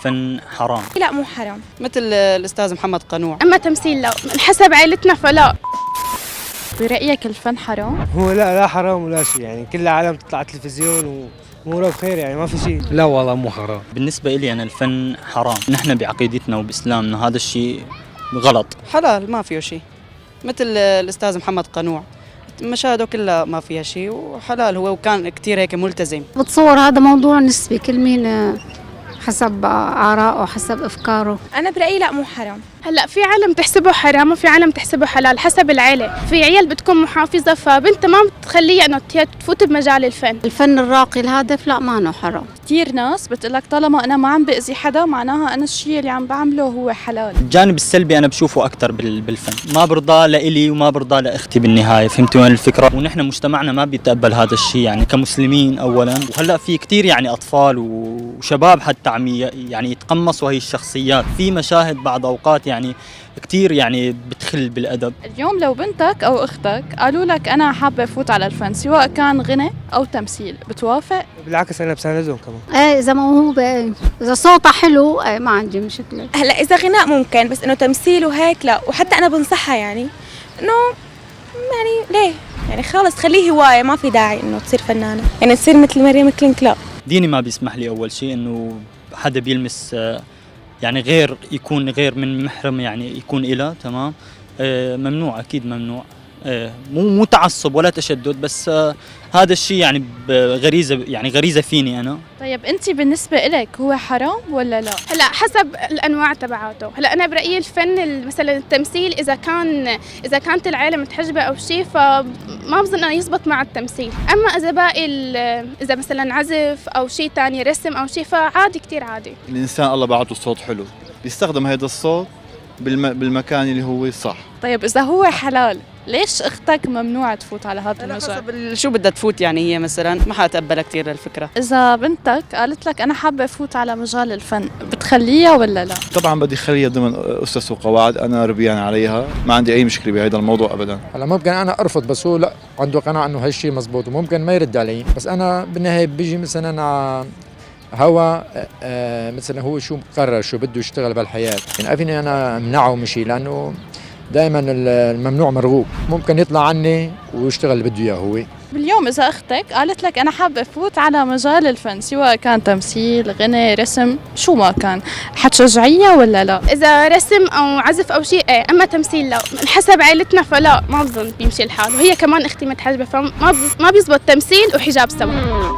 الفن حرام؟ لا مو حرام. مثل الأستاذ محمد قنوع. أما تمثيل لا، من حسب عائلتنا فلا. برأيك الفن حرام؟ هو لا حرام ولا شيء، يعني كل العالم تطلع على التلفزيون واموره بخير، يعني ما في شيء. لا والله مو حرام. بالنسبة لي أنا الفن حرام، نحن بعقيدتنا وبإسلامنا هذا الشيء غلط. حلال ما فيه شيء، مثل الأستاذ محمد قنوع مشاهده كلها ما فيها شيء وحلال هو، وكان كتير هيك ملتزم. بتصور هذا موضوع نسبي، كل مين حسب آراءه حسب أفكاره. أنا برأيي لا مو حرام. هلا في عالم تحسبه حرام وفي عالم تحسبه حلال حسب العيلة. في عيال بتكون محافظة فبنتها ما بتخليها انه تفوت بمجال الفن. الفن الراقي الهادف لا ما انه حرام. كثير ناس بتقلك طالما أنا ما عم بأذي حدا معناها أنا الشيء اللي عم بعمله هو حلال. الجانب السلبي أنا بشوفه أكثر بالفن، ما برضى لإلي وما برضى لأختي بالنهاية، فهمتي وين الفكرة؟ ونحن مجتمعنا ما بيتقبل هذا الشيء يعني كمسلمين أولا، وهلأ في كثير يعني أطفال وشباب حتى عم يعني يتقمصوا هي الشخصيات، في مشاهد بعض أوقات يعني كتير يعني بتخل بالأدب. اليوم لو بنتك أو أختك قالوا لك أنا حابة أفوت على الفن سواء كان غنى أو تمثيل، بتوافق؟ بالعكس أنا بساندهم كمان. ايه إذا موهوبة، إذا صوتها حلو ايه ما عندي مشكلة. هلا إذا غناء ممكن، بس إنه تمثيل وهيك لا. وحتى أنا بنصحها يعني إنه يعني ليه؟ يعني خلص خليه هواية، ما في داعي إنه تصير فنانة، يعني تصير مثل مريم كلينك لا. ديني ما بيسمح لي أول شيء إنه حدا بيلمس يعني غير يكون غير من محرم، يعني يكون إله تمام. ممنوع، أكيد ممنوع. مو تعصب ولا تشدد، بس هذا الشيء يعني غريزة، يعني غريزة فيني أنا. طيب أنت بالنسبة إلك هو حرام ولا لا؟ هلا حسب الانواع تبعاته. هلا انا برايي الفن مثلا التمثيل اذا كانت العائله متحجبه او شيء فما بظن انه يزبط مع التمثيل. اما اذا باقي اذا مثلا عزف او شيء ثاني رسم او شيء فعادي، كتير عادي. الانسان الله بعته صوت حلو، بيستخدم هذا الصوت بالمكان اللي هو صح. طيب إذا هو حلال ليش أختك ممنوع تفوت على هذا المجال؟ حسب شو بدها تفوت، يعني هي مثلا ما حتقبلها كتير الفكرة. إذا بنتك قالت لك أنا حابة أفوت على مجال الفن بتخليها ولا لا؟ طبعا بدي خليها ضمن أسس وقواعد أنا ربيان عليها، ما عندي أي مشكلة بهذا الموضوع أبدا. هلا ممكن أنا أرفض، بس هو لا عنده قناعة إنه هالشيء مزبوط وممكن ما يرد علي، بس أنا بالنهاية بيجي مثلا هوا مثلا هو شو مقرر شو بده يشتغل بالحياة، يعني أفيني أنا أمنعه مشي، لأنه دائما الممنوع مرغوب، ممكن يطلع عني ويشتغل اللي بده إياه هو. باليوم إذا أختك قالت لك أنا حابة أفوت على مجال الفن سواء كان تمثيل غنى رسم شو ما كان، حتشجعيها ولا لا؟ اذا رسم او عزف او شيء ايه، اما تمثيل لا. من حسب عائلتنا فلا، ما بظن بيمشي الحال، وهي كمان اختي متحجبه فما بيزبط تمثيل وحجاب سوا.